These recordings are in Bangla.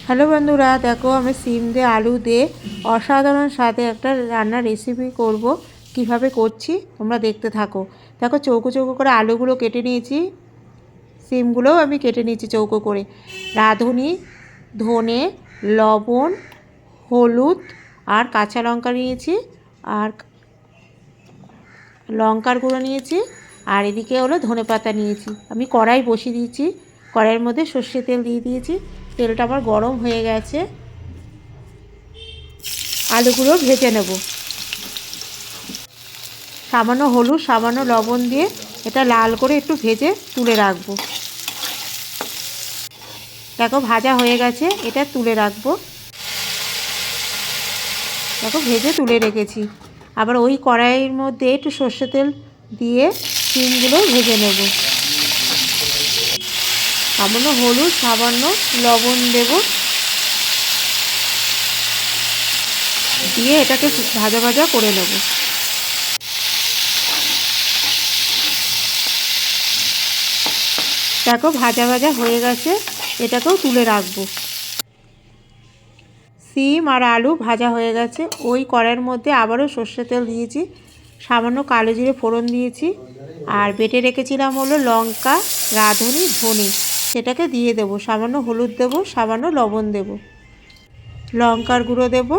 হ্যালো বন্ধুরা, দেখো আমি সিম দিয়ে আলু দিয়ে অসাধারণ স্বাদে একটা রান্নার রেসিপি করব। কিভাবে করছি তোমরা দেখতে থাকো। দেখো চৌকো চৌকো করে আলুগুলো কেটে নিয়েছি, সিমগুলোও আমি কেটে নিয়েছি চৌকো করে। রাঁধুনি, ধনে, লবণ, হলুদ আর কাঁচা লঙ্কা নিয়েছি, আর লঙ্কার গুঁড়ো নিয়েছি, আর এদিকে হলো ধনেপাতা নিয়েছি। আমি কড়াই বসিয়ে দিয়েছি, কড়াইয়ের মধ্যে সর্ষে তেল দিয়ে দিয়েছি। তেলটা আবার গরম হয়ে গেছে, আলুগুলো ভেজে নেব। সামান্য হলুদ, সামান্য লবণ দিয়ে এটা লাল করে একটু ভেজে তুলে রাখবো। দেখো ভাজা হয়ে গেছে, এটা তুলে রাখবো। দেখো ভেজে তুলে রেখেছি। আবার ওই কড়াইয়ের মধ্যে একটু সর্ষে তেল দিয়ে সিমগুলো ভেজে নেব। সামান্য হলুদ, সামান্য লবণ দেব, দিয়ে এটাকে ভাজা ভাজা করে নেব। দেখো ভাজা ভাজা হয়ে গেছে, এটাকেও তুলে রাখবো। সিম আর আলু ভাজা হয়ে গেছে, ওই কড়াইয়ের মধ্যে আবারও সর্ষে তেল দিয়েছি, সামান্য কালো জিরে ফোড়ন দিয়েছি, আর বেটে রেখেছিলাম হলো লঙ্কা, রাঁধুনি, ধনে, সেটাকে দিয়ে দেব। সামান্য হলুদ দেব, সামান্য লবণ দেব, লঙ্কার গুঁড়ো দেব,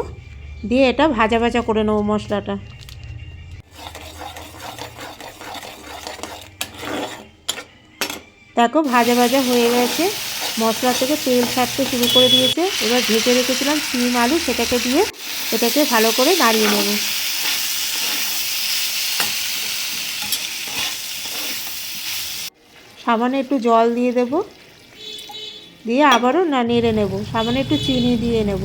দিয়ে এটা ভাজা ভাজা করে নেব মশলাটা। দেখো ভাজা ভাজা হয়ে গেছে, মশলা থেকে তেল ছাড়তে শুরু করে দিয়েছে। এবার ভেজে রেখেছিলাম সিম আলু, সেটাকে দিয়ে এটাকে ভালো করে নাড়িয়ে নেব। সামান্য একটু জল দিয়ে দেব, দিয়ে আবারও নেড়ে নেব। সামান্য একটু চিনি দিয়ে নেব।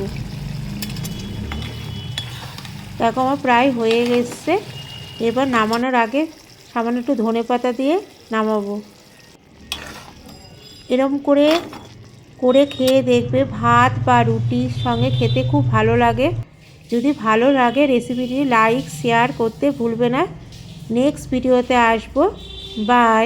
দেখো আমার প্রায় হয়ে গেছে। এবার নামানোর আগে সামান্য একটু ধনেপাতা দিয়ে নামাবো। এরকম করে করে খেয়ে দেখবে, ভাত বা রুটির সঙ্গে খেতে খুব ভালো লাগে। যদি ভালো লাগে রেসিপিটি লাইক শেয়ার করতে ভুলবে না। নেক্সট ভিডিওতে আসবো। বাই।